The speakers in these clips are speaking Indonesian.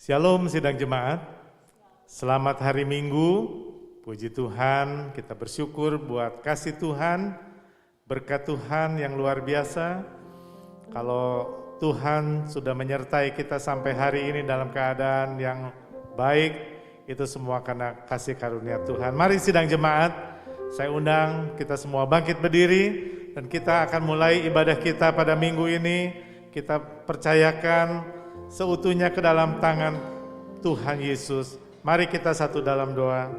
Shalom sidang jemaat, selamat hari Minggu, puji Tuhan, kita bersyukur buat kasih Tuhan, berkat Tuhan yang luar biasa. Kalau Tuhan sudah menyertai kita sampai hari ini dalam keadaan yang baik, itu semua karena kasih karunia Tuhan. Mari sidang jemaat, saya undang kita semua bangkit berdiri dan kita akan mulai ibadah kita pada minggu ini. Kita percayakan seutuhnya ke dalam tangan Tuhan Yesus. Mari kita satu dalam doa.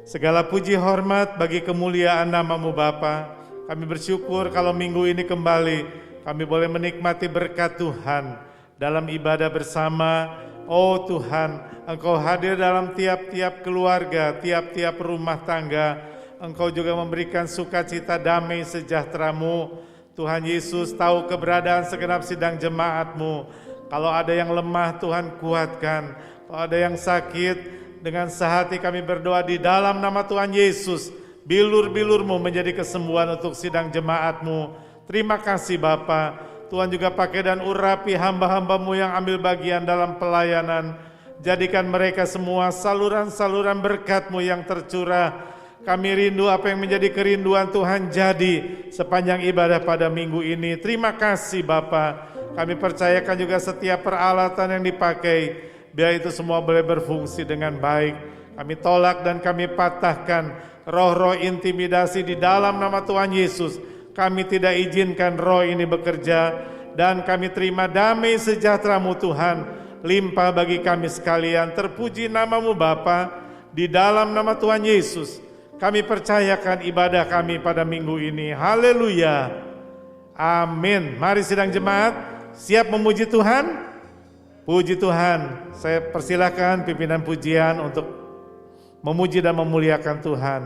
Segala puji hormat bagi kemuliaan nama-Mu Bapa. Kami bersyukur kalau minggu ini kembali kami boleh menikmati berkat Tuhan dalam ibadah bersama. Oh Tuhan, Engkau hadir dalam tiap-tiap keluarga, tiap-tiap rumah tangga. Engkau juga memberikan sukacita, damai, sejahtera-Mu. Tuhan Yesus tahu keberadaan segenap sidang jemaat-Mu. Kalau ada yang lemah, Tuhan kuatkan. Kalau ada yang sakit, dengan sehati kami berdoa di dalam nama Tuhan Yesus. Bilur-bilur-Mu menjadi kesembuhan untuk sidang jemaat-Mu. Terima kasih Bapa. Tuhan juga pakai dan urapi hamba-hamba-Mu yang ambil bagian dalam pelayanan. Jadikan mereka semua saluran-saluran berkat-Mu yang tercurah. Kami rindu apa yang menjadi kerinduan Tuhan jadi sepanjang ibadah pada minggu ini. Terima kasih Bapa. Kami percayakan juga setiap peralatan yang dipakai, biar itu semua boleh berfungsi dengan baik. Kami tolak dan kami patahkan roh-roh intimidasi di dalam nama Tuhan Yesus. Kami tidak izinkan roh ini bekerja dan kami terima damai sejahtera-Mu Tuhan. Limpah bagi kami sekalian. Terpuji nama-Mu Bapa. Di dalam nama Tuhan Yesus kami percayakan ibadah kami pada minggu ini. Haleluya. Amin. Mari sidang jemaat siap memuji Tuhan? Puji Tuhan. Saya persilahkan pimpinan pujian untuk memuji dan memuliakan Tuhan.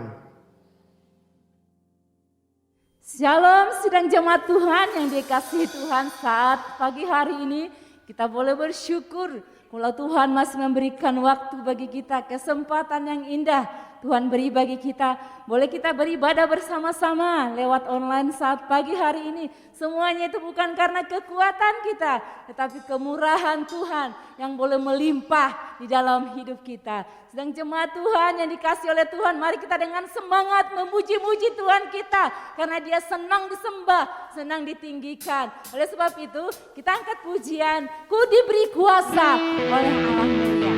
Shalom sidang jemaat Tuhan yang dikasihi Tuhan, saat pagi hari ini kita boleh bersyukur kalau Tuhan masih memberikan waktu bagi kita, kesempatan yang indah Tuhan beri bagi kita. Boleh kita beribadah bersama-sama lewat online saat pagi hari ini. Semuanya itu bukan karena kekuatan kita, tetapi kemurahan Tuhan yang boleh melimpah di dalam hidup kita. Sedang jemaat Tuhan yang dikasih oleh Tuhan, mari kita dengan semangat memuji-muji Tuhan kita. Karena Dia senang disembah, senang ditinggikan. Oleh sebab itu kita angkat pujian, Ku diberi kuasa oleh Allah mulia.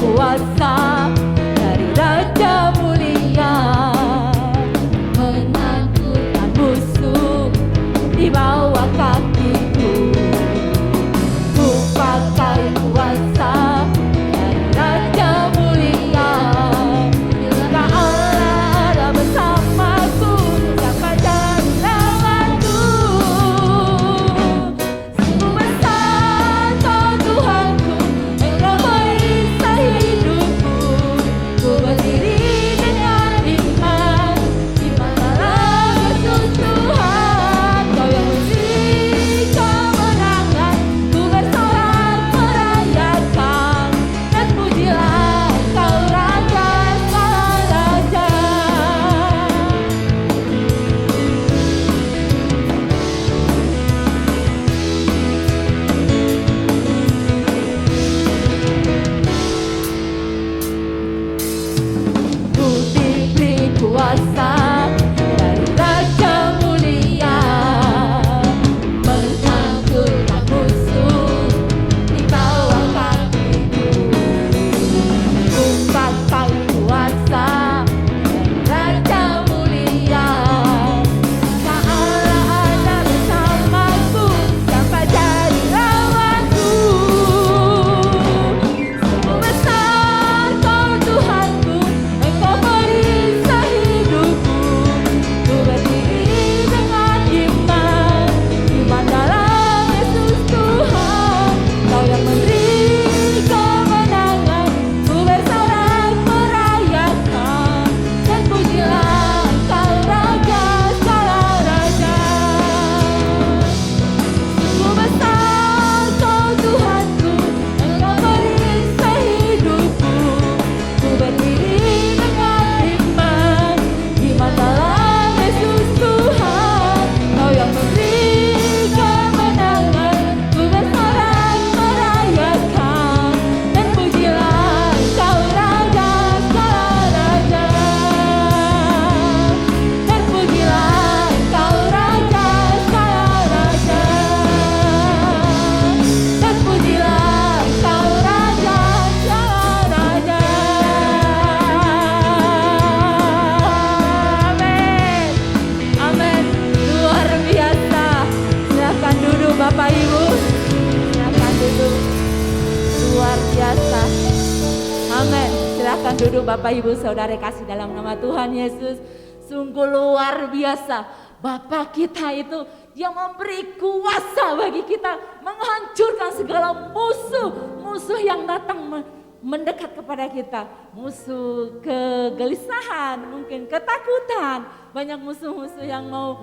Kuasa dari Raja Mulia, menaklukkan musuh di bawah kakiku. Ku pakai kuasa dari Raja Mulia, bila Allah ada bersamaku, siapa jadi lawanku? Sungguh besar Kau Tuhanku, Engkau merisai hidupku. Ku berdiri dengan iman di mata Yesus Tuhan. Kau yang memberi duduk Bapak Ibu Saudara kasih dalam nama Tuhan Yesus. Sungguh luar biasa. Bapak kita itu yang memberi kuasa bagi kita menghancurkan segala musuh yang datang mendekat kepada kita. Musuh kegelisahan, mungkin ketakutan. Banyak musuh-musuh yang mau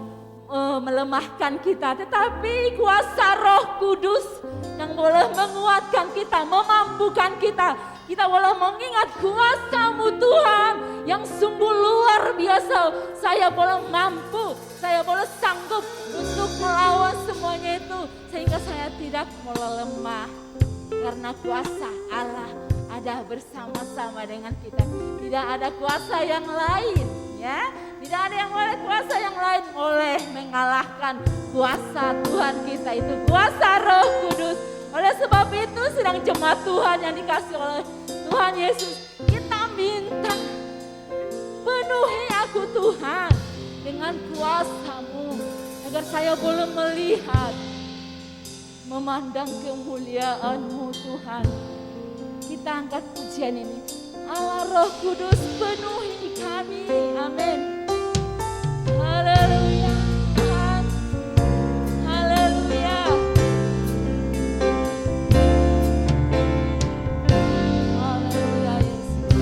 melemahkan kita. Tetapi kuasa Roh Kudus yang boleh menguatkan kita, memampukan kita. Kita boleh mengingat kuasa-Mu Tuhan yang sungguh luar biasa. Saya boleh mampu, saya boleh sanggup untuk melawan semuanya itu. Sehingga saya tidak boleh lemah. Karena kuasa Allah ada bersama-sama dengan kita. Tidak ada kuasa yang lain, ya. Tidak ada yang boleh kuasa yang lain boleh mengalahkan kuasa Tuhan kita itu, kuasa Roh Kudus. Oleh sebab itu sedang jemaat Tuhan yang dikasih oleh Tuhan Yesus, kita minta penuhi aku Tuhan dengan kuasa-Mu agar saya boleh melihat, memandang kemuliaan-Mu Tuhan. Kita angkat pujian ini. Allah Roh Kudus penuhi kami. Amin. Haleluya. Tuhan. Haleluya. Haleluya Yesus.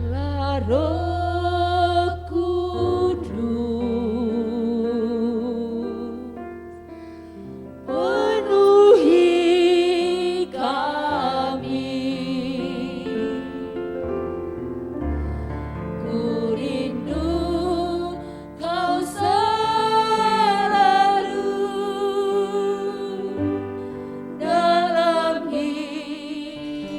Allah Roh Kudus penuhi kami. Ku rindu Kau selalu dalam hidupku.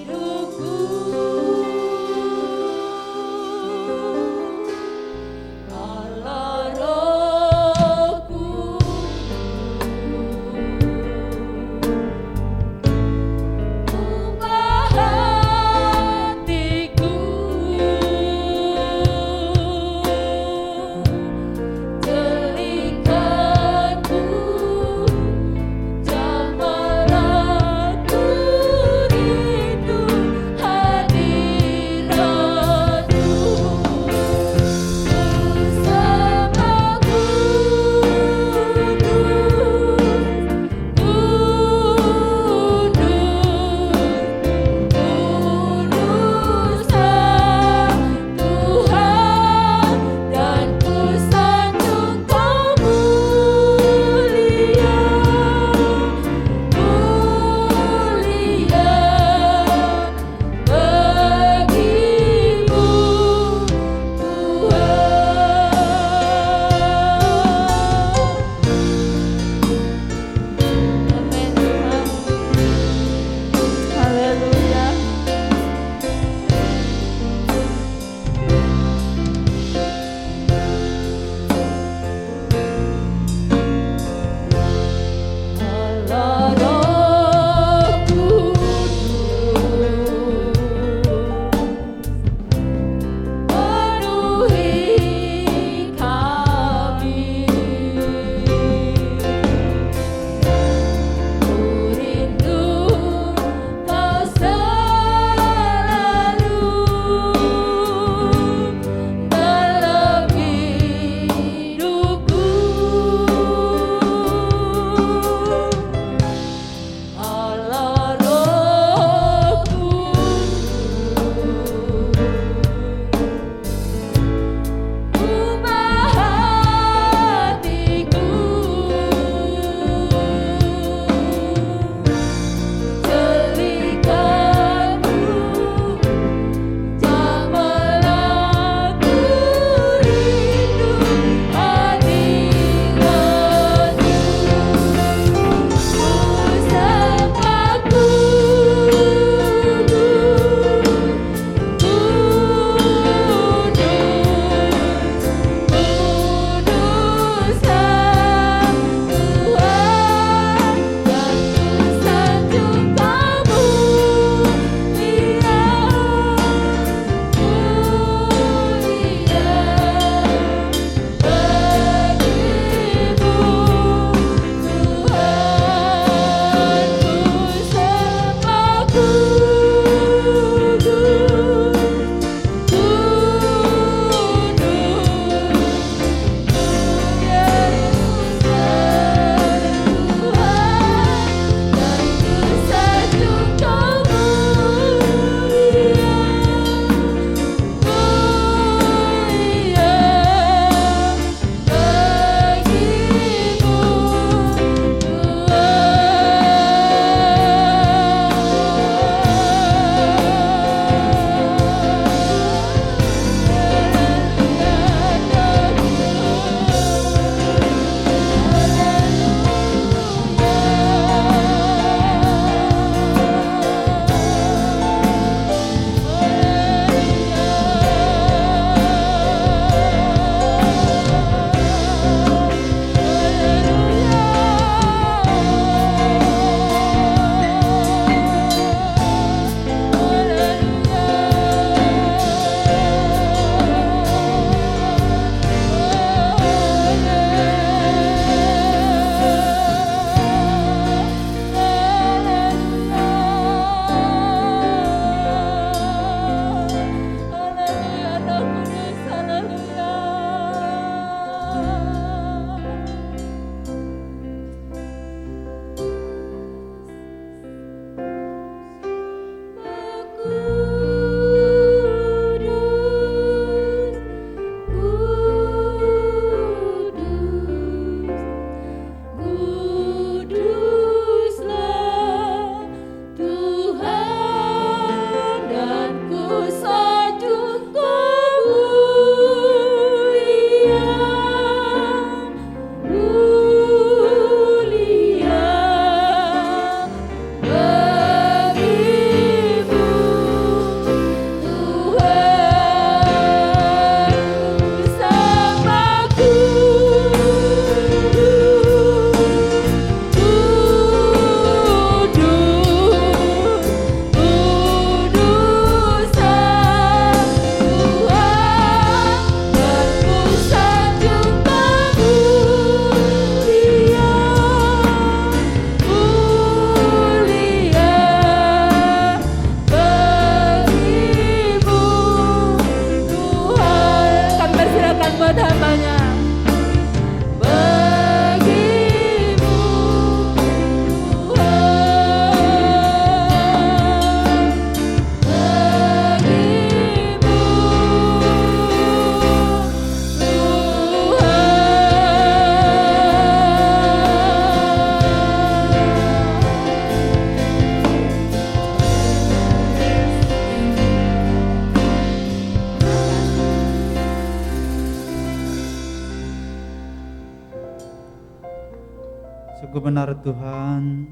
Sungguh benar Tuhan,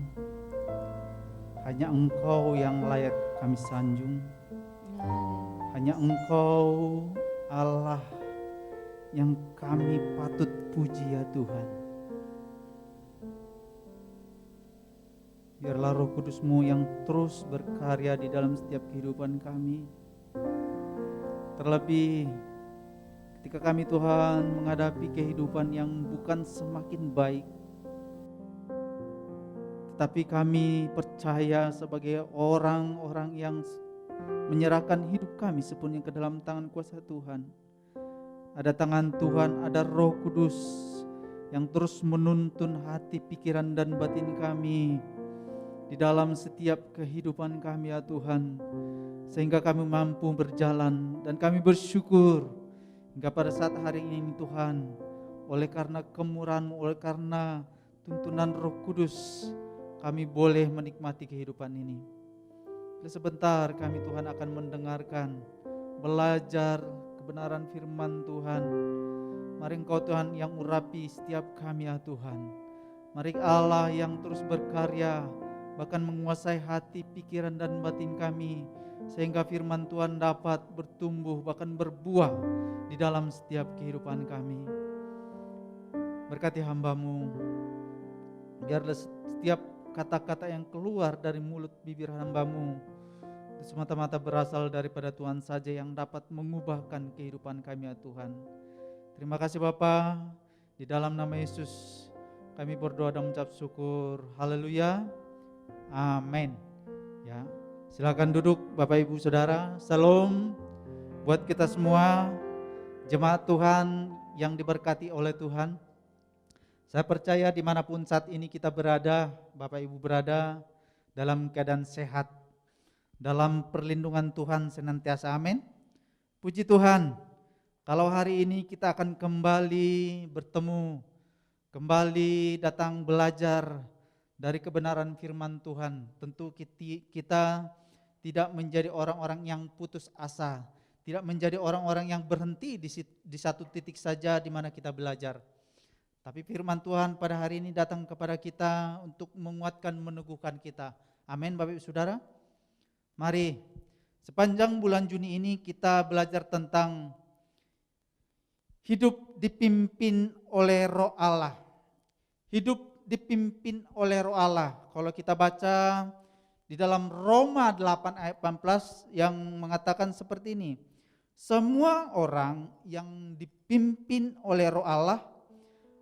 hanya Engkau yang layak kami sanjung. Hanya Engkau Allah yang kami patut puji ya Tuhan. Biarlah Roh Kudus-Mu yang terus berkarya di dalam setiap kehidupan kami. Terlebih ketika kami Tuhan menghadapi kehidupan yang bukan semakin baik, tetapi kami percaya sebagai orang-orang yang menyerahkan hidup kami sepenuhnya ke dalam tangan kuasa Tuhan. Ada tangan Tuhan, ada Roh Kudus yang terus menuntun hati, pikiran dan batin kami di dalam setiap kehidupan kami ya Tuhan, sehingga kami mampu berjalan. Dan kami bersyukur hingga pada saat hari ini Tuhan, oleh karena kemurahan-Mu, oleh karena tuntunan Roh Kudus, kami boleh menikmati kehidupan ini. Sebentar kami Tuhan akan mendengarkan, belajar kebenaran firman Tuhan. Mari Engkau Tuhan yang urapi setiap kami ya Tuhan. Mari Allah yang terus berkarya, bahkan menguasai hati, pikiran dan batin kami, sehingga firman Tuhan dapat bertumbuh bahkan berbuah di dalam setiap kehidupan kami. Berkati hamba-Mu, biarlah setiap kata-kata yang keluar dari mulut bibir hamba-Mu itu semata-mata berasal daripada Tuhan saja yang dapat mengubahkan kehidupan kami ya Tuhan. Terima kasih Bapa, di dalam nama Yesus kami berdoa dan mengucap syukur. Haleluya. Amin. Ya, silakan duduk Bapak Ibu Saudara. Salam buat kita semua, jemaat Tuhan yang diberkati oleh Tuhan. Saya percaya dimanapun saat ini kita berada, Bapak Ibu berada dalam keadaan sehat, dalam perlindungan Tuhan senantiasa. Amin. Puji Tuhan, kalau hari ini kita akan kembali bertemu, kembali datang belajar dari kebenaran firman Tuhan. Tentu kita tidak menjadi orang-orang yang putus asa, tidak menjadi orang-orang yang berhenti di satu titik saja di mana kita belajar. Tapi firman Tuhan pada hari ini datang kepada kita untuk menguatkan, meneguhkan kita. Amin Bapak Ibu Saudara. Mari sepanjang bulan Juni ini kita belajar tentang hidup dipimpin oleh Roh Allah. Hidup dipimpin oleh Roh Allah. Kalau kita baca di dalam Roma 8 ayat 18 yang mengatakan seperti ini. Semua orang yang dipimpin oleh Roh Allah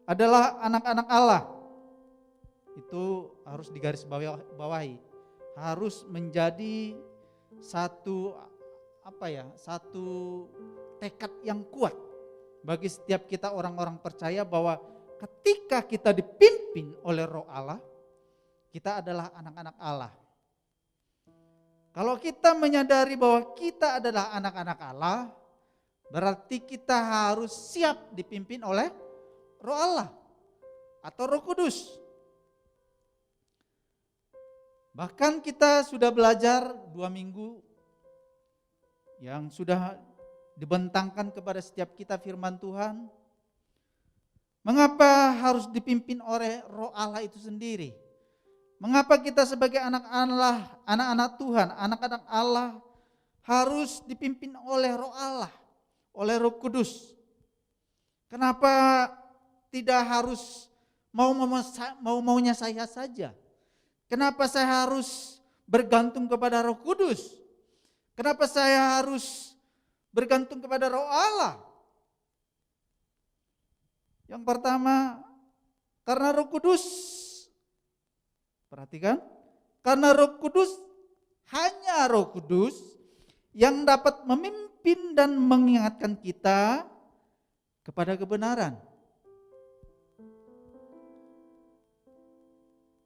adalah anak-anak Allah. Itu harus digarisbawahi. Harus menjadi satu tekad yang kuat bagi setiap kita orang-orang percaya bahwa ketika kita dipimpin oleh Roh Allah, kita adalah anak-anak Allah. Kalau kita menyadari bahwa kita adalah anak-anak Allah, berarti kita harus siap dipimpin oleh Roh Allah atau Roh Kudus. Bahkan kita sudah belajar 2 minggu yang sudah dibentangkan kepada setiap kita firman Tuhan. Mengapa harus dipimpin oleh Roh Allah itu sendiri? Mengapa kita sebagai anak-anak Tuhan, anak-anak Allah harus dipimpin oleh Roh Allah, oleh Roh Kudus? Kenapa tidak harus maunya saya saja? Kenapa saya harus bergantung kepada Roh Kudus? Kenapa saya harus bergantung kepada Roh Allah? Yang pertama, karena Roh Kudus. Perhatikan, karena Roh Kudus, hanya Roh Kudus yang dapat memimpin dan mengingatkan kita kepada kebenaran.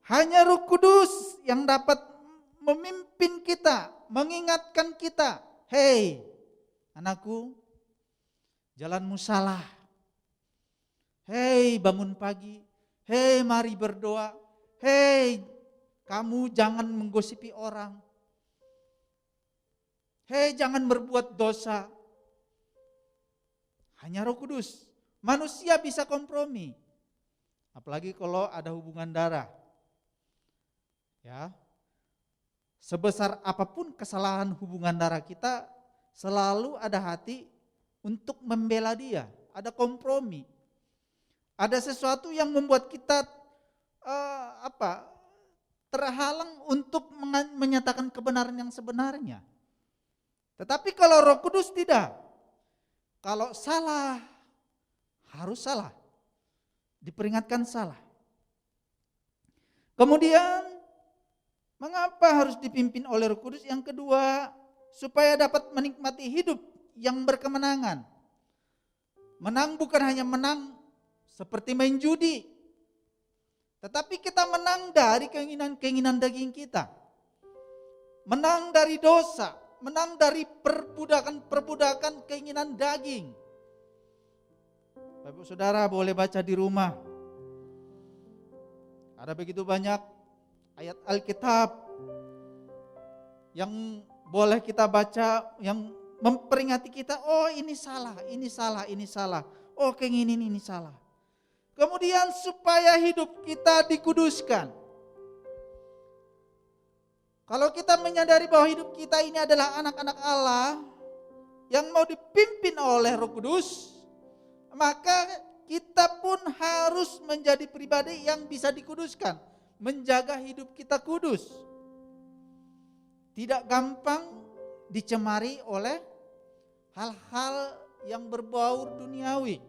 Hanya Roh Kudus yang dapat memimpin kita, mengingatkan kita. Hei, anakku, jalanmu salah. Hei, bangun pagi. Hei, mari berdoa. Hei, kamu jangan menggosipi orang. Hei, jangan berbuat dosa. Hanya Roh Kudus. Manusia bisa kompromi. Apalagi kalau ada hubungan darah. Ya. Sebesar apapun kesalahan hubungan darah kita, selalu ada hati untuk membela dia. Ada kompromi. Ada sesuatu yang membuat kita terhalang untuk menyatakan kebenaran yang sebenarnya. Tetapi kalau Roh Kudus tidak. Kalau salah, harus salah. Diperingatkan salah. Kemudian, mengapa harus dipimpin oleh Roh Kudus? Yang kedua, supaya dapat menikmati hidup yang berkemenangan. Menang bukan hanya menang seperti main judi, tetapi kita menang dari keinginan daging kita. Menang dari dosa, menang dari perbudakan keinginan daging. Bapak Saudara boleh baca di rumah. Ada begitu banyak ayat Alkitab yang boleh kita baca, yang memperingati kita, oh ini salah, ini salah, ini salah. Oh keinginan ini salah. Kemudian supaya hidup kita dikuduskan. Kalau kita menyadari bahwa hidup kita ini adalah anak-anak Allah yang mau dipimpin oleh Roh Kudus, maka kita pun harus menjadi pribadi yang bisa dikuduskan, menjaga hidup kita kudus. Tidak gampang dicemari oleh hal-hal yang berbau duniawi.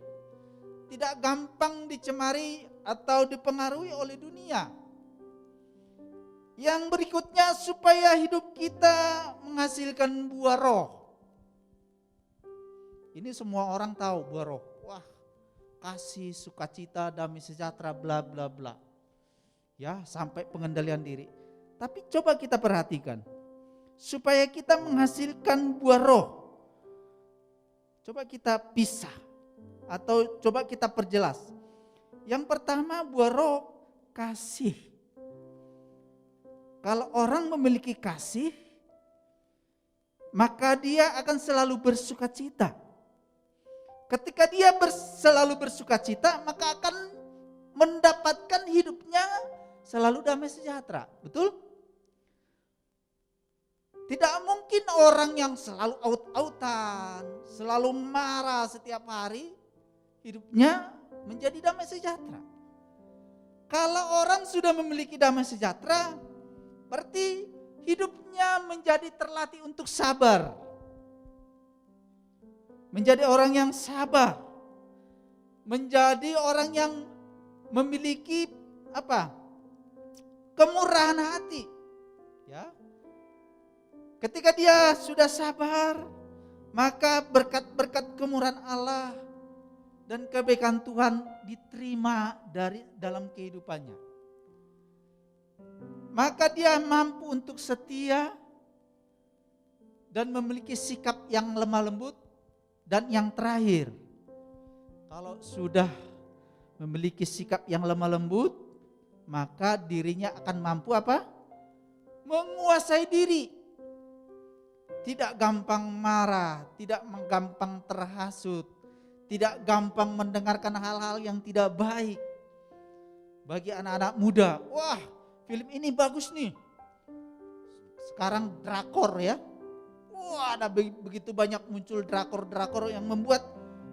Tidak gampang dicemari atau dipengaruhi oleh dunia. Yang berikutnya, supaya hidup kita menghasilkan buah roh. Ini semua orang tahu buah roh. Wah, kasih, sukacita, damai sejahtera, bla bla bla. Ya, sampai pengendalian diri. Tapi coba kita perhatikan. Supaya kita menghasilkan buah roh. Coba kita pisah. Atau coba kita perjelas. Yang pertama, buah roh kasih. Kalau orang memiliki kasih, maka dia akan selalu bersukacita. Ketika dia selalu bersukacita, maka akan mendapatkan hidupnya selalu damai sejahtera. Betul? Tidak mungkin orang yang selalu aut-autan, selalu marah setiap hari, hidupnya menjadi damai sejahtera. Kalau orang sudah memiliki damai sejahtera, berarti hidupnya menjadi terlatih untuk sabar. Menjadi orang yang sabar. Menjadi orang yang memiliki kemurahan hati. Ya. Ketika dia sudah sabar, maka berkat-berkat kemurahan Allah dan kebaikan Tuhan diterima dalam kehidupannya. Maka dia mampu untuk setia dan memiliki sikap yang lemah lembut. Dan yang terakhir, kalau sudah memiliki sikap yang lemah lembut, maka dirinya akan mampu menguasai diri. Tidak gampang marah, tidak gampang terhasut, tidak gampang mendengarkan hal-hal yang tidak baik. Bagi anak-anak muda, wah, film ini bagus nih. Sekarang drakor ya. Wah, ada begitu banyak muncul drakor-drakor yang membuat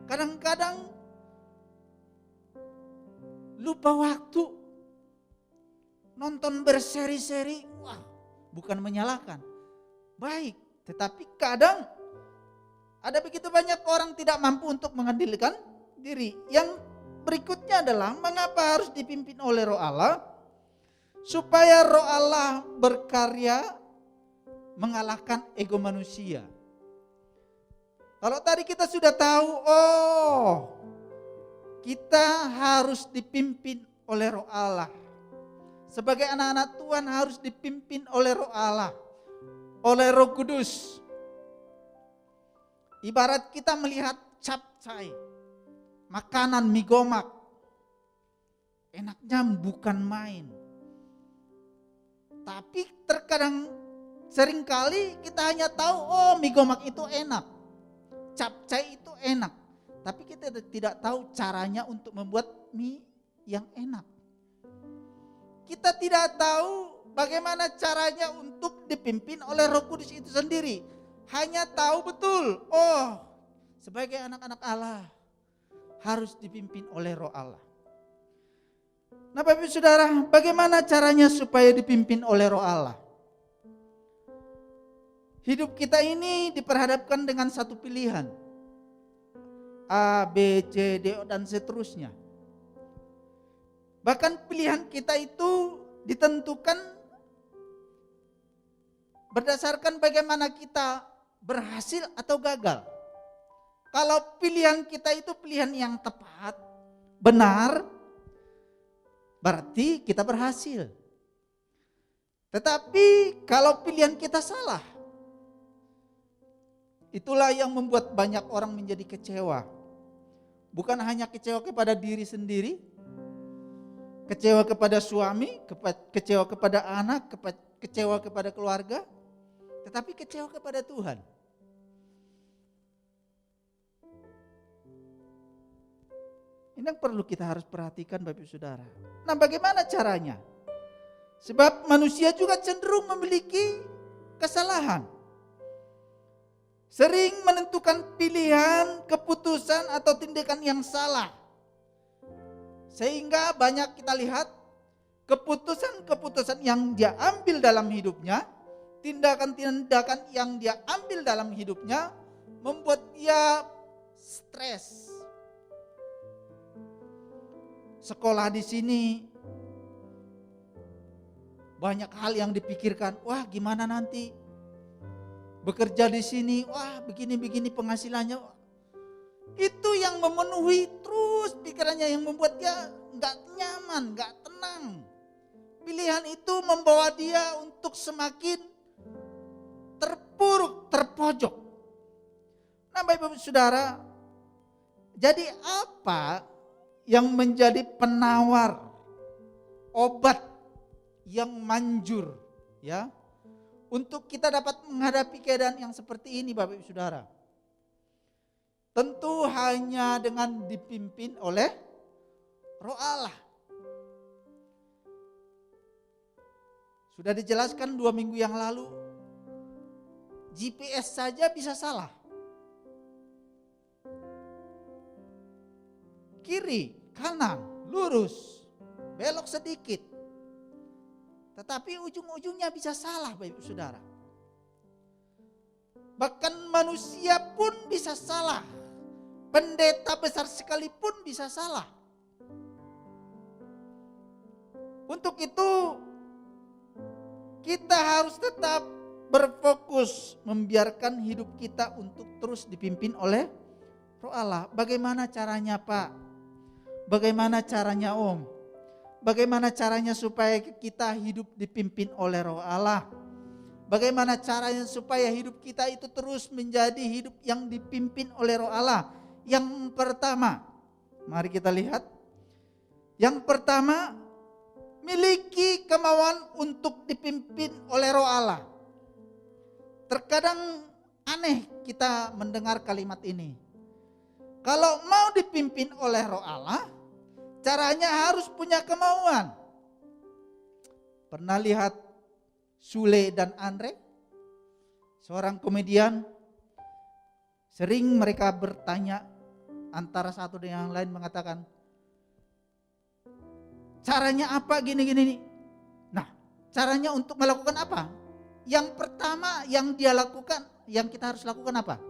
kadang-kadang lupa waktu. Nonton berseri-seri, wah, bukan menyalahkan. Baik, tetapi kadang ada begitu banyak orang tidak mampu untuk mengendalikan diri. Yang berikutnya adalah mengapa harus dipimpin oleh Roh Allah? Supaya Roh Allah berkarya mengalahkan ego manusia. Kalau tadi kita sudah tahu, kita harus dipimpin oleh Roh Allah. Sebagai anak-anak Tuhan harus dipimpin oleh Roh Allah, oleh Roh Kudus. Ibarat kita melihat capcay, makanan mie gomak, enaknya bukan main. Tapi terkadang seringkali kita hanya tahu, mie gomak itu enak, capcay itu enak. Tapi kita tidak tahu caranya untuk membuat mie yang enak. Kita tidak tahu bagaimana caranya untuk dipimpin oleh Roh Kudus itu sendiri. Hanya tahu betul, sebagai anak-anak Allah harus dipimpin oleh Roh Allah. Nah Bapak Ibu Saudara, bagaimana caranya supaya dipimpin oleh Roh Allah? Hidup kita ini diperhadapkan dengan satu pilihan. A, B, C, D, dan seterusnya. Bahkan pilihan kita itu ditentukan berdasarkan bagaimana kita berhasil atau gagal. Kalau pilihan kita itu pilihan yang tepat, benar, berarti kita berhasil. Tetapi kalau pilihan kita salah, itulah yang membuat banyak orang menjadi kecewa. Bukan hanya kecewa kepada diri sendiri, kecewa kepada suami, kecewa kepada anak, kecewa kepada keluarga, tetapi kecewa kepada Tuhan. Ini yang perlu kita harus perhatikan Bapak Ibu Saudara. Nah bagaimana caranya? Sebab manusia juga cenderung memiliki kesalahan. Sering menentukan pilihan, keputusan atau tindakan yang salah. Sehingga banyak kita lihat keputusan-keputusan yang dia ambil dalam hidupnya, tindakan-tindakan yang dia ambil dalam hidupnya membuat dia stres. Sekolah di sini banyak hal yang dipikirkan, wah gimana nanti? Bekerja di sini, wah begini-begini penghasilannya. Itu yang memenuhi terus pikirannya, yang membuat dia gak nyaman, gak tenang. Pilihan itu membawa dia untuk semakin terpuruk, terpojok. Nah Bapak Ibu Saudara, jadi apa yang menjadi penawar obat yang manjur ya untuk kita dapat menghadapi keadaan yang seperti ini Bapak Ibu Saudara? Tentu hanya dengan dipimpin oleh Roh Allah. Sudah dijelaskan 2 minggu yang lalu, GPS saja bisa salah. Kiri, kanan, lurus, belok sedikit. Tetapi ujung-ujungnya bisa salah Bapak Ibu Saudara. Bahkan manusia pun bisa salah. Pendeta besar sekalipun bisa salah. Untuk itu kita harus tetap berfokus membiarkan hidup kita untuk terus dipimpin oleh Roh Allah. Bagaimana caranya Pak? Bagaimana caranya Om? Bagaimana caranya supaya kita hidup dipimpin oleh Roh Allah? Bagaimana caranya supaya hidup kita itu terus menjadi hidup yang dipimpin oleh Roh Allah? Yang pertama, mari kita lihat. Yang pertama, miliki kemauan untuk dipimpin oleh Roh Allah. Terkadang aneh kita mendengar kalimat ini. Kalau mau dipimpin oleh Roh Allah, caranya harus punya kemauan. Pernah lihat Sule dan Andre? Seorang komedian. Sering mereka bertanya antara satu dengan yang lain, mengatakan, caranya apa gini-gini. Nah, caranya untuk melakukan apa? Yang pertama yang dia lakukan, yang kita harus lakukan apa?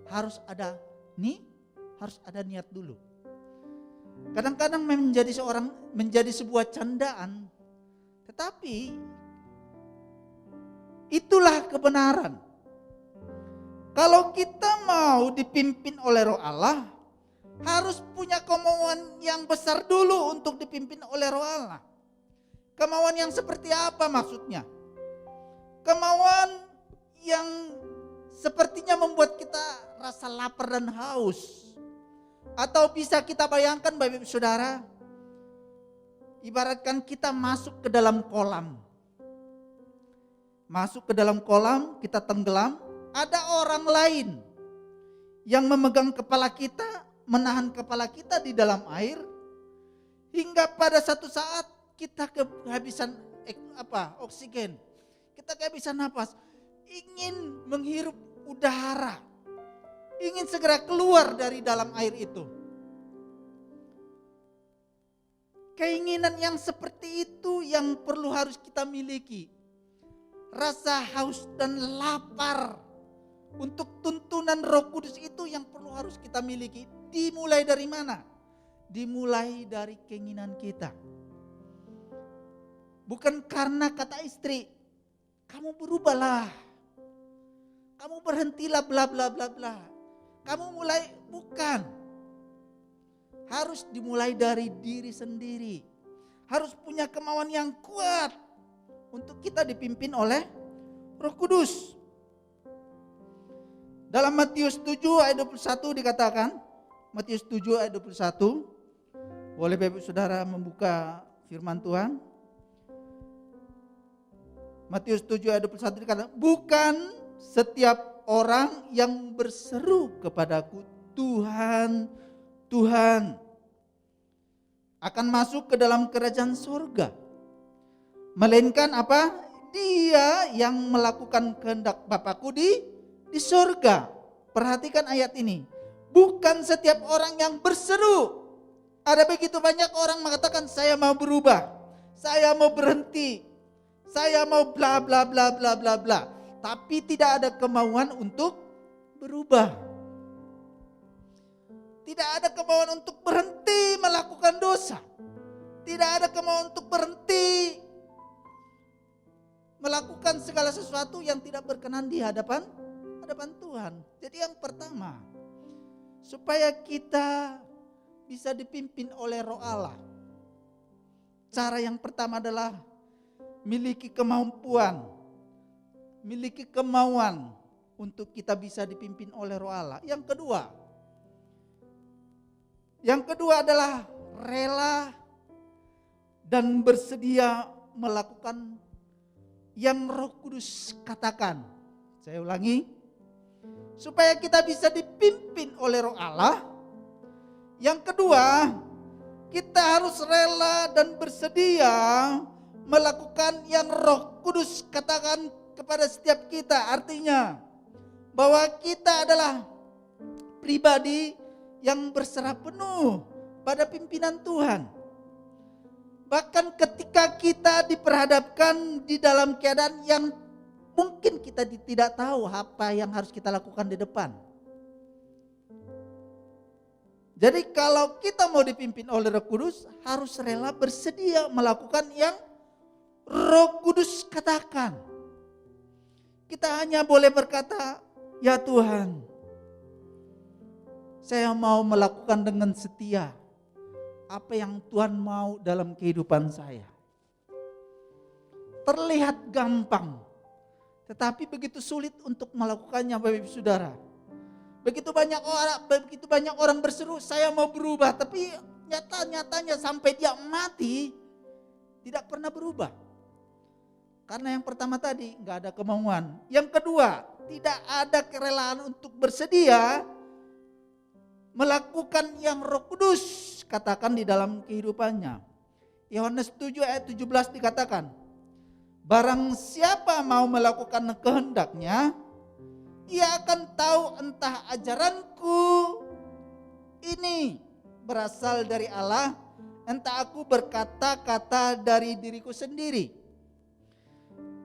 Harus ada niat dulu. Kadang-kadang menjadi sebuah candaan. Tetapi itulah kebenaran. Kalau kita mau dipimpin oleh Roh Allah, harus punya kemauan yang besar dulu untuk dipimpin oleh Roh Allah. Kemauan yang seperti apa maksudnya? Kemauan yang sepertinya membuat kita rasa lapar dan haus. Atau bisa kita bayangkan Bapak Ibu Saudara, ibaratkan kita masuk ke dalam kolam. Masuk ke dalam kolam, kita tenggelam, ada orang lain yang memegang kepala kita, menahan kepala kita di dalam air. Hingga pada satu saat kita kehabisan oksigen. Kita kehabisan napas. Ingin menghirup udara. Ingin segera keluar dari dalam air itu. Keinginan yang seperti itu yang perlu harus kita miliki. Rasa haus dan lapar untuk tuntunan Roh Kudus itu yang perlu harus kita miliki. Dimulai dari mana? Dimulai dari keinginan kita. Bukan karena kata istri, kamu berubahlah, kamu berhentilah bla bla bla bla. Kamu mulai, bukan. Harus dimulai dari diri sendiri. Harus punya kemauan yang kuat untuk kita dipimpin oleh Roh Kudus. Dalam Matius 7 ayat 21 dikatakan, Matius 7 ayat 21, boleh Bapak Saudara membuka firman Tuhan. Matius 7 ayat 21 dikatakan, bukan setiap orang yang berseru kepadaku, Tuhan, Tuhan, akan masuk ke dalam kerajaan surga. Melainkan apa? Dia yang melakukan kehendak Bapakku di surga. Perhatikan ayat ini. Bukan setiap orang yang berseru. Ada begitu banyak orang mengatakan saya mau berubah, saya mau berhenti, saya mau bla bla bla bla bla bla. Tapi tidak ada kemauan untuk berubah. Tidak ada kemauan untuk berhenti melakukan dosa. Tidak ada kemauan untuk berhenti melakukan segala sesuatu yang tidak berkenan di hadapan Tuhan. Jadi yang pertama, supaya kita bisa dipimpin oleh Roh Allah, cara yang pertama adalah miliki kemampuan, miliki kemauan untuk kita bisa dipimpin oleh Roh Allah. Yang kedua adalah rela dan bersedia melakukan yang Roh Kudus katakan. Saya ulangi, supaya kita bisa dipimpin oleh Roh Allah. Yang kedua, kita harus rela dan bersedia melakukan yang Roh Kudus katakan kepada setiap kita. Artinya bahwa kita adalah pribadi yang berserah penuh pada pimpinan Tuhan. Bahkan ketika kita diperhadapkan di dalam keadaan yang mungkin kita tidak tahu apa yang harus kita lakukan di depan. Jadi kalau kita mau dipimpin oleh Roh Kudus, harus rela bersedia melakukan yang Roh Kudus katakan. Kita hanya boleh berkata, ya Tuhan, saya mau melakukan dengan setia apa yang Tuhan mau dalam kehidupan saya. Terlihat gampang, tetapi begitu sulit untuk melakukannya Bapak Ibu Saudara. Begitu banyak orang berseru, saya mau berubah, tapi nyatanya sampai dia mati tidak pernah berubah. Karena yang pertama tadi nggak ada kemauan. Yang kedua, tidak ada kerelaan untuk bersedia melakukan yang Roh Kudus katakan di dalam kehidupannya. Yohanes 7 ayat 17 dikatakan, barang siapa mau melakukan kehendaknya, ia akan tahu entah ajaranku ini berasal dari Allah, entah aku berkata-kata dari diriku sendiri.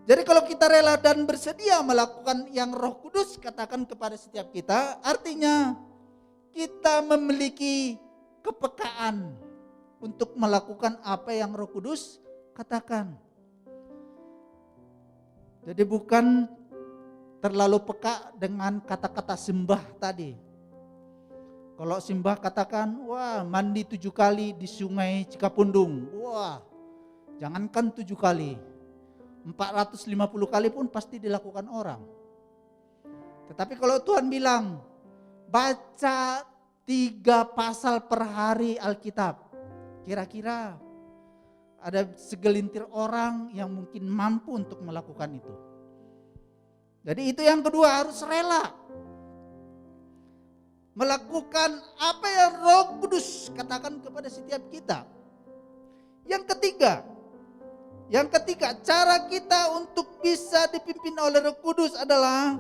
Jadi kalau kita rela dan bersedia melakukan yang Roh Kudus katakan kepada setiap kita, artinya kita memiliki kepekaan untuk melakukan apa yang Roh Kudus katakan. Jadi bukan terlalu peka dengan kata-kata sembah tadi. Kalau sembah katakan, wah mandi 7 kali di sungai Cikapundung. Wah, jangankan 7 kali. 450 kali pun pasti dilakukan orang. Tetapi kalau Tuhan bilang, baca 3 pasal per hari Alkitab. Kira-kira ada segelintir orang yang mungkin mampu untuk melakukan itu. Jadi itu yang kedua, harus rela melakukan apa yang Roh Kudus katakan kepada setiap kita. Yang ketiga, cara kita untuk bisa dipimpin oleh Roh Kudus adalah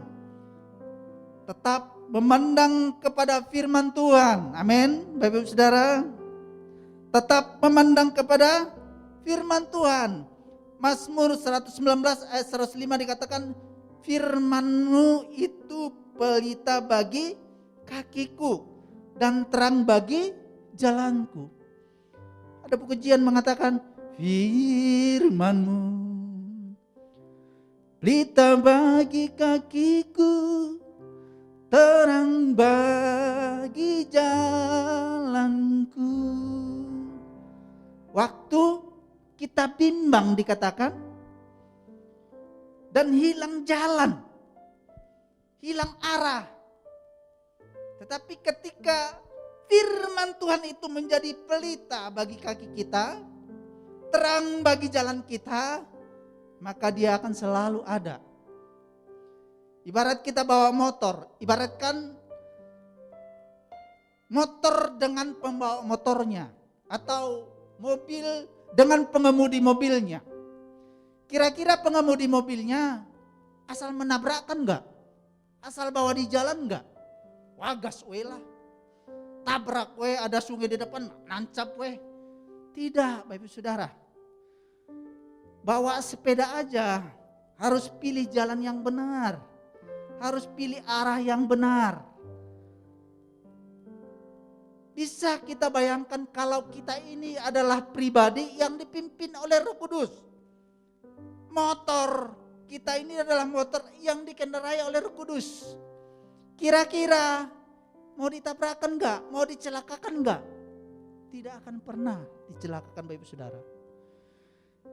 tetap memandang kepada firman Tuhan. Amin, Bapak Ibu Saudara. Tetap memandang kepada firman Tuhan. Mazmur 119 ayat 105 dikatakan, firman-Mu itu pelita bagi kakiku dan terang bagi jalanku. Ada pujian mengatakan, firman-Mu pelita bagi kakiku, terang bagi jalanku. Waktu kita bimbang dikatakan, dan hilang jalan, hilang arah. Tetapi ketika firman Tuhan itu menjadi pelita bagi kaki kita, terang bagi jalan kita, maka dia akan selalu ada. Ibarat kita bawa motor, ibaratkan motor dengan pembawa motornya, atau mobil dengan pengemudi mobilnya. Kira-kira pengemudi mobilnya asal menabrakkan enggak? Asal bawa di jalan enggak? Wah, gas we lah. Tabrak we, ada sungai di depan, nancap we. Tidak, Bapak Ibu Saudara. Bawa sepeda aja harus pilih jalan yang benar. Harus pilih arah yang benar. Bisa kita bayangkan kalau kita ini adalah pribadi yang dipimpin oleh Roh Kudus. Motor kita ini adalah motor yang dikendarai oleh Roh Kudus. Kira-kira mau ditabrakkan enggak? Mau dicelakakan enggak? Tidak akan pernah dicelakakan, Bapak Ibu Saudara.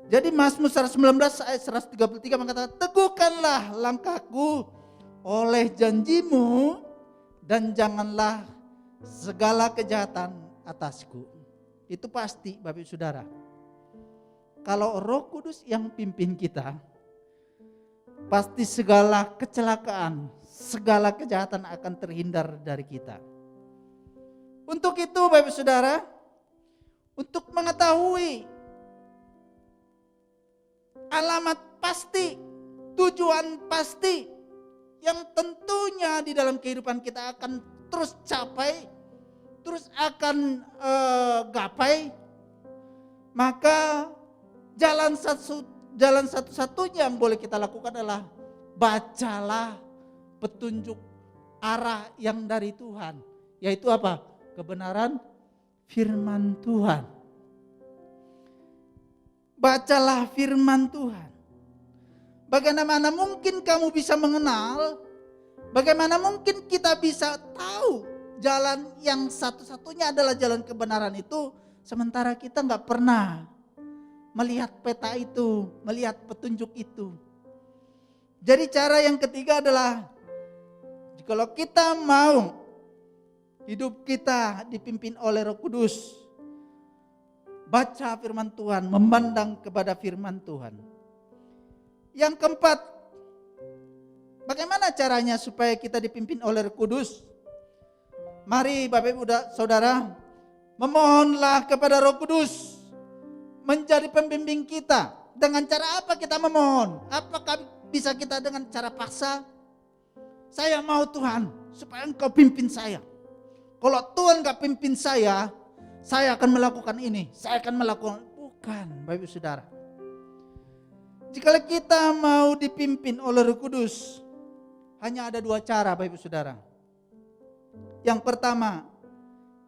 Jadi Mazmur 119 ayat 133 mengatakan, teguhkanlah langkahku oleh janjimu dan janganlah segala kejahatan atasku. Itu pasti, Bapak Ibu Saudara. Kalau Roh Kudus yang pimpin kita, pasti segala kecelakaan, segala kejahatan akan terhindar dari kita. Untuk itu, Bapak Ibu Saudara, untuk mengetahui alamat pasti, tujuan pasti yang tentunya di dalam kehidupan kita akan terus capai, terus akan gapai, maka jalan satu-satunya yang boleh kita lakukan adalah bacalah petunjuk arah yang dari Tuhan, yaitu apa? Kebenaran firman Tuhan. Bacalah firman Tuhan. Bagaimana mungkin kamu bisa mengenal? Bagaimana mungkin kita bisa tahu jalan yang satu-satunya adalah jalan kebenaran itu, sementara kita nggak pernah melihat peta itu, melihat petunjuk itu. Jadi cara yang ketiga adalah, kalau kita mau hidup kita dipimpin oleh Roh Kudus, baca firman Tuhan, memandang kepada firman Tuhan. Yang keempat, bagaimana caranya supaya kita dipimpin oleh Roh Kudus? Mari Bapak Ibu Saudara, memohonlah kepada Roh Kudus menjadi pembimbing kita. Dengan cara apa kita memohon? Apakah bisa kita dengan cara paksa? Saya mau Tuhan supaya Engkau pimpin saya. Kalau Tuhan gak pimpin saya akan melakukan ini, saya akan melakukan. Bukan, Bapak Ibu Saudara. Jika kita mau dipimpin oleh Roh Kudus, hanya ada dua cara, Bapak Ibu Saudara. Yang pertama,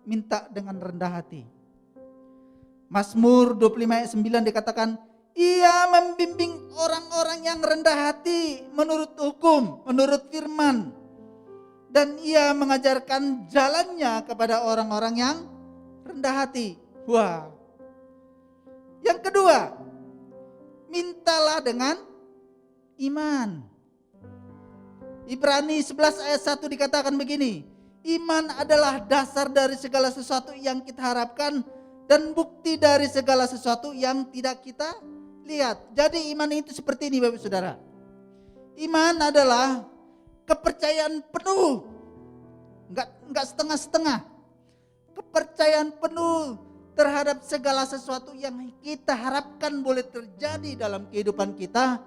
minta dengan rendah hati. Mazmur 25 ayat 9 dikatakan, Ia membimbing orang-orang yang rendah hati menurut hukum, menurut firman. Dan Ia mengajarkan jalannya kepada orang-orang yang rendah hati. Wah. Yang kedua, mintalah dengan iman. Ibrani 11 ayat 1 dikatakan begini, iman adalah dasar dari segala sesuatu yang kita harapkan dan bukti dari segala sesuatu yang tidak kita lihat. Jadi iman itu seperti ini, Bapak Saudara. Iman adalah kepercayaan penuh, enggak setengah-setengah. Kepercayaan penuh terhadap segala sesuatu yang kita harapkan boleh terjadi dalam kehidupan kita,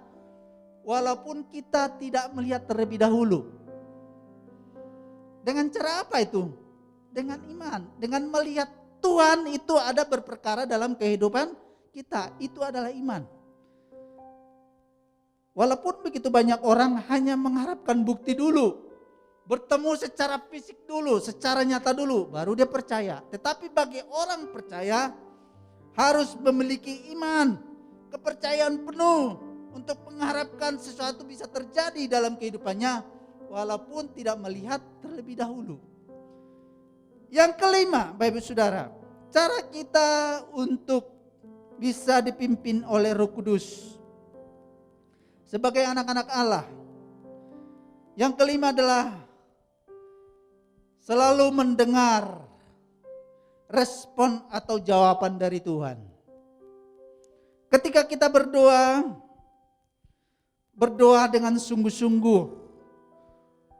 walaupun kita tidak melihat terlebih dahulu. Dengan cara apa itu? Dengan iman, dengan melihat Tuhan itu ada berperkara dalam kehidupan kita, itu adalah iman. Walaupun begitu banyak orang hanya mengharapkan bukti dulu, bertemu secara fisik dulu, secara nyata dulu, baru dia percaya. Tetapi bagi orang percaya harus memiliki iman, kepercayaan penuh untuk mengharapkan sesuatu bisa terjadi dalam kehidupannya, walaupun tidak melihat terlebih dahulu. Yang kelima, Bapak Ibu Saudara, cara kita untuk bisa dipimpin oleh Roh Kudus sebagai anak-anak Allah. Yang kelima adalah selalu mendengar respon atau jawaban dari Tuhan. Ketika kita berdoa dengan sungguh-sungguh,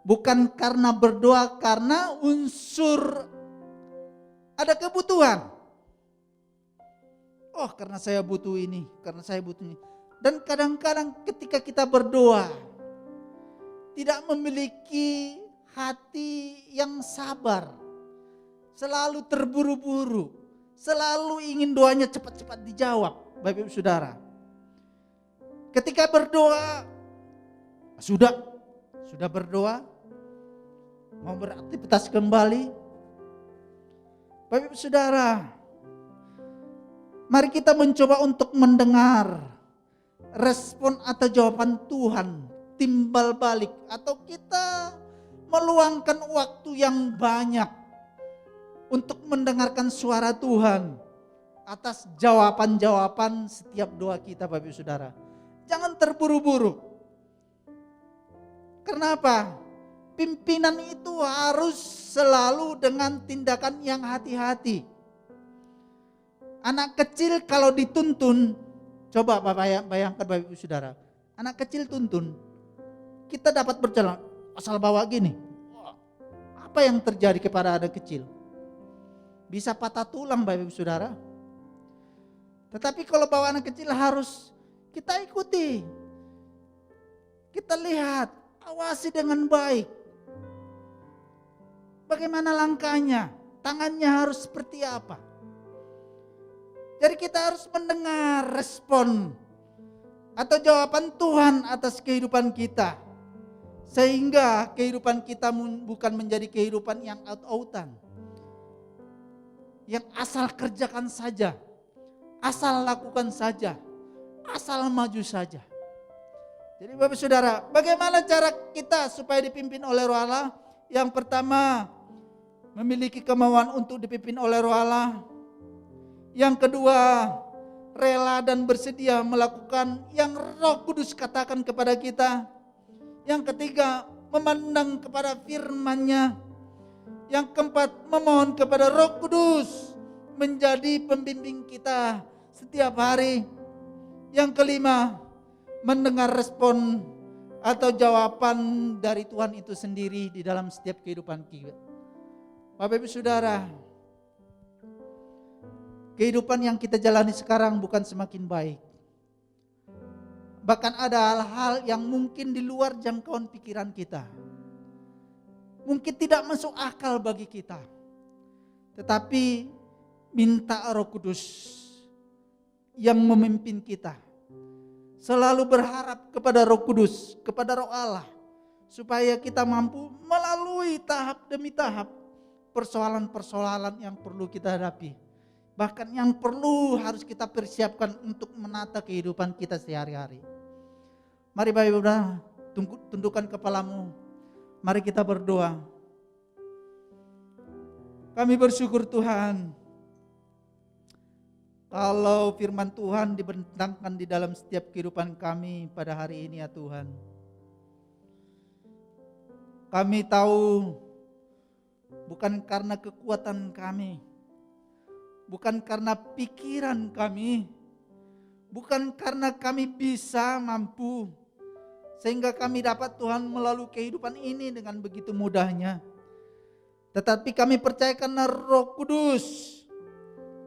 bukan karena berdoa karena unsur ada kebutuhan. Oh, karena saya butuh ini, karena saya butuh ini. Dan kadang-kadang ketika kita berdoa tidak memiliki hati yang sabar, selalu terburu-buru, selalu ingin doanya cepat-cepat dijawab, Bapak Ibu Saudara. Ketika berdoa, sudah berdoa, mau beraktivitas kembali, Bapak Ibu Saudara, mari kita mencoba untuk mendengar respon atau jawaban Tuhan timbal balik, atau kita meluangkan waktu yang banyak untuk mendengarkan suara Tuhan atas jawaban-jawaban setiap doa kita, Bapak Ibu Saudara. Jangan terburu-buru. Kenapa? Pimpinan itu harus selalu dengan tindakan yang hati-hati. Anak kecil kalau dituntun, coba bayangkan Bapak Ibu Saudara, anak kecil tuntun, kita dapat berjalan asal bawa gini. Apa yang terjadi kepada anak kecil? Bisa patah tulang, Bapak Ibu Saudara. Tetapi kalau bawa anak kecil harus kita ikuti. Kita lihat, awasi dengan baik. Bagaimana langkahnya? Tangannya harus seperti apa? Jadi kita harus mendengar respon atau jawaban Tuhan atas kehidupan kita. Sehingga kehidupan kita bukan menjadi kehidupan yang out-outan. Yang asal kerjakan saja, asal lakukan saja, asal maju saja. Jadi Bapak Saudara, bagaimana cara kita supaya dipimpin oleh Roh Allah? Yang pertama, memiliki kemauan untuk dipimpin oleh Roh Allah. Yang kedua, rela dan bersedia melakukan yang Roh Kudus katakan kepada kita. Yang ketiga, memandang kepada firman-Nya. Yang keempat, memohon kepada Roh Kudus menjadi pembimbing kita setiap hari. Yang kelima, mendengar respon atau jawaban dari Tuhan itu sendiri di dalam setiap kehidupan kita. Bapak Ibu Saudara, kehidupan yang kita jalani sekarang bukan semakin baik. Bahkan ada hal-hal yang mungkin di luar jangkauan pikiran kita. Mungkin tidak masuk akal bagi kita. Tetapi minta Roh Kudus yang memimpin kita. Selalu berharap kepada Roh Kudus, kepada Roh Allah. Supaya kita mampu melalui tahap demi tahap persoalan-persoalan yang perlu kita hadapi. Bahkan yang perlu harus kita persiapkan untuk menata kehidupan kita sehari-hari. Mari Bapak Ibu, tundukkan kepalamu. Mari kita berdoa. Kami bersyukur Tuhan, kalau firman Tuhan dibentangkan di dalam setiap kehidupan kami pada hari ini ya Tuhan. Kami tahu bukan karena kekuatan kami, bukan karena pikiran kami, bukan karena kami bisa mampu, sehingga kami dapat Tuhan melalui kehidupan ini dengan begitu mudahnya. Tetapi kami percaya karena Roh Kudus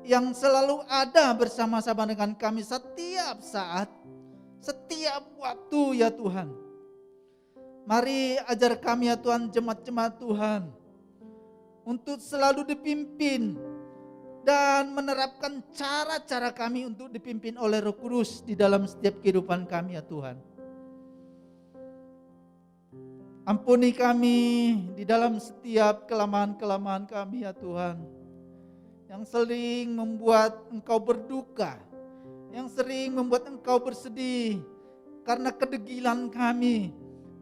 yang selalu ada bersama-sama dengan kami setiap saat, setiap waktu ya Tuhan. Mari ajar kami ya Tuhan, jemaat-jemaat Tuhan, untuk selalu dipimpin dan menerapkan cara-cara kami untuk dipimpin oleh Roh Kudus di dalam setiap kehidupan kami ya Tuhan. Ampuni kami di dalam setiap kelemahan-kelemahan kami ya Tuhan, yang sering membuat Engkau berduka, yang sering membuat Engkau bersedih karena kedegilan kami,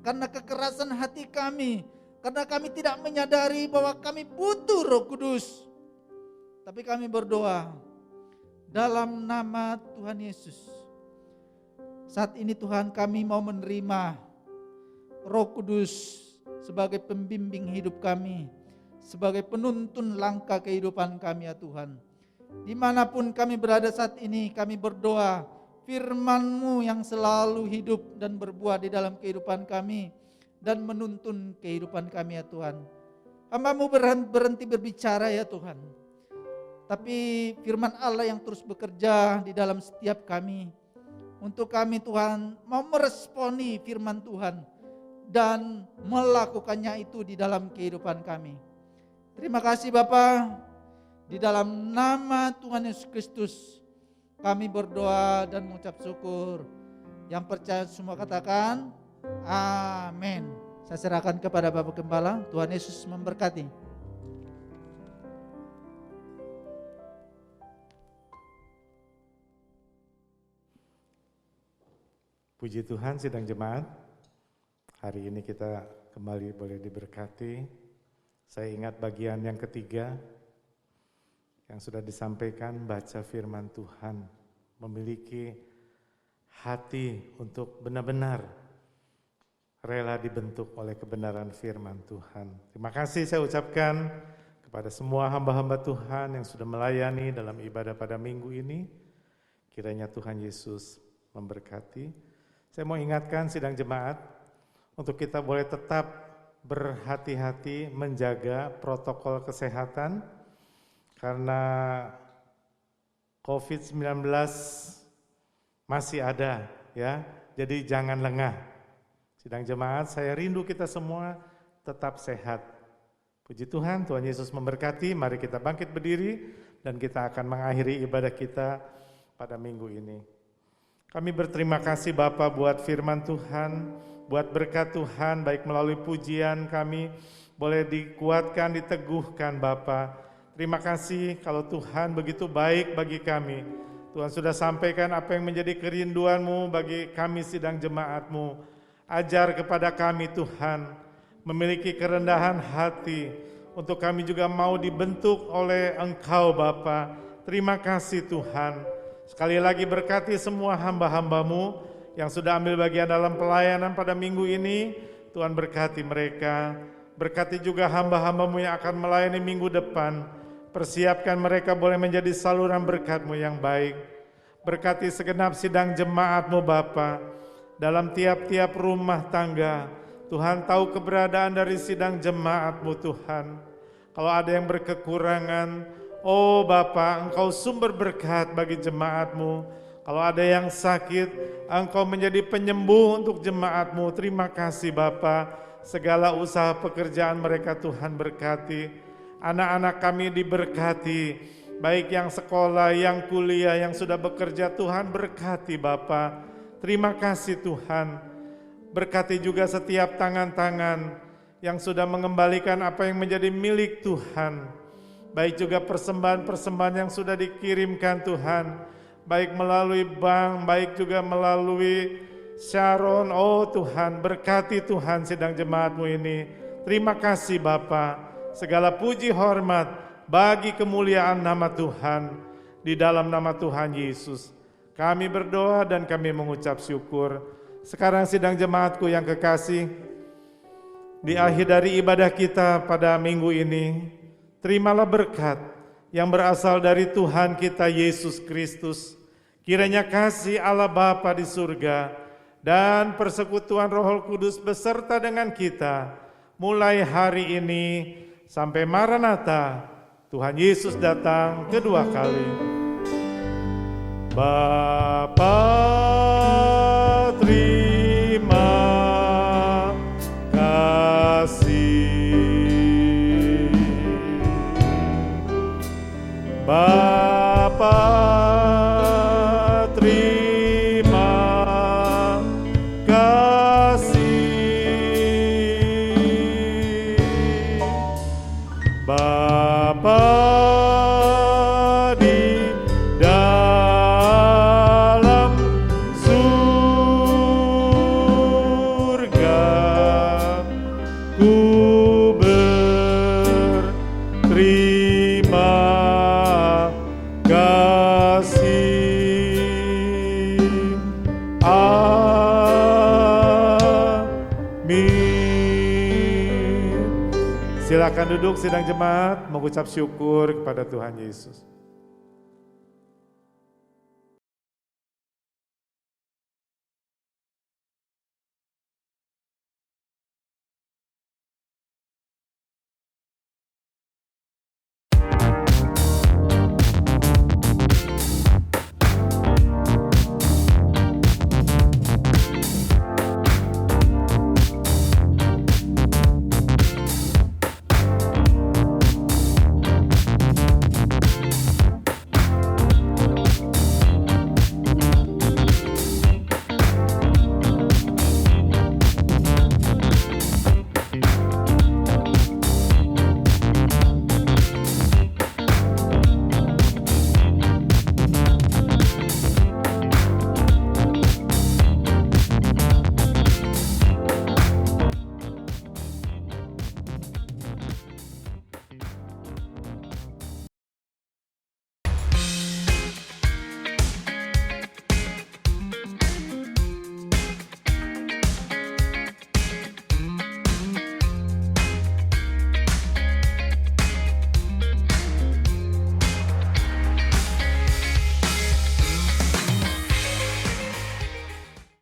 karena kekerasan hati kami, karena kami tidak menyadari bahwa kami butuh Roh Kudus. Tapi kami berdoa dalam nama Tuhan Yesus. Saat ini Tuhan, kami mau menerima Roh Kudus sebagai pembimbing hidup kami, sebagai penuntun langkah kehidupan kami ya Tuhan. Dimanapun kami berada saat ini, kami berdoa firman-Mu yang selalu hidup dan berbuah di dalam kehidupan kami dan menuntun kehidupan kami ya Tuhan. Hamba-Mu berhenti berbicara ya Tuhan, tapi firman Allah yang terus bekerja di dalam setiap kami. Untuk kami Tuhan mau meresponi firman Tuhan dan melakukannya itu di dalam kehidupan kami. Terima kasih Bapa. Di dalam nama Tuhan Yesus Kristus kami berdoa dan mengucap syukur. Yang percaya semua katakan amin. Saya serahkan kepada Bapak Gembala. Tuhan Yesus memberkati. Puji Tuhan, sidang jemaat. Hari ini kita kembali boleh diberkati. Saya ingat bagian yang ketiga yang sudah disampaikan, baca firman Tuhan, memiliki hati untuk benar-benar rela dibentuk oleh kebenaran firman Tuhan. Terima kasih saya ucapkan kepada semua hamba-hamba Tuhan yang sudah melayani dalam ibadah pada minggu ini. Kiranya Tuhan Yesus memberkati. Saya mau ingatkan sidang jemaat, untuk kita boleh tetap berhati-hati menjaga protokol kesehatan karena COVID-19 masih ada ya. Jadi jangan lengah. Sidang jemaat, saya rindu kita semua tetap sehat. Puji Tuhan, Tuhan Yesus memberkati. Mari kita bangkit berdiri dan kita akan mengakhiri ibadah kita pada minggu ini. Kami berterima kasih Bapa buat firman Tuhan, buat berkat Tuhan, baik melalui pujian kami boleh dikuatkan, diteguhkan Bapa. Terima kasih kalau Tuhan begitu baik bagi kami. Tuhan sudah sampaikan apa yang menjadi kerinduan-Mu bagi kami sidang jemaat-Mu. Ajar kepada kami Tuhan, memiliki kerendahan hati untuk kami juga mau dibentuk oleh Engkau Bapa. Terima kasih Tuhan. Sekali lagi berkati semua hamba-hamba-Mu yang sudah ambil bagian dalam pelayanan pada minggu ini. Tuhan berkati mereka. Berkati juga hamba-hamba-Mu yang akan melayani minggu depan. Persiapkan mereka boleh menjadi saluran berkat-Mu yang baik. Berkati segenap sidang jemaat-Mu Bapa. Dalam tiap-tiap rumah tangga, Tuhan tahu keberadaan dari sidang jemaat-Mu Tuhan. Kalau ada yang berkekurangan, oh Bapa, Engkau sumber berkat bagi jemaat-Mu. Kalau ada yang sakit, Engkau menjadi penyembuh untuk jemaat-Mu. Terima kasih Bapa. Segala usaha pekerjaan mereka Tuhan berkati. Anak-anak kami diberkati. Baik yang sekolah, yang kuliah, yang sudah bekerja, Tuhan berkati Bapa. Terima kasih Tuhan. Berkati juga setiap tangan-tangan yang sudah mengembalikan apa yang menjadi milik Tuhan. Baik juga persembahan-persembahan yang sudah dikirimkan Tuhan, baik melalui bank, baik juga melalui Sharon. Oh Tuhan, berkati Tuhan sidang jemaat-Mu ini. Terima kasih Bapa. Segala puji hormat bagi kemuliaan nama Tuhan. Di dalam nama Tuhan Yesus kami berdoa dan kami mengucap syukur. Sekarang sidang jemaatku yang kekasih, di akhir dari ibadah kita pada minggu ini, terimalah berkat yang berasal dari Tuhan kita Yesus Kristus. Kiranya kasih Allah Bapa di surga dan persekutuan Roh Kudus beserta dengan kita mulai hari ini sampai Maranatha, Tuhan Yesus datang kedua kali. Bapa, terima kasih. Bapa, terima kasih. Bapa di dalam surga, ku berterima kasih. Amin. Silakan duduk sidang jemaat, mengucap syukur kepada Tuhan Yesus.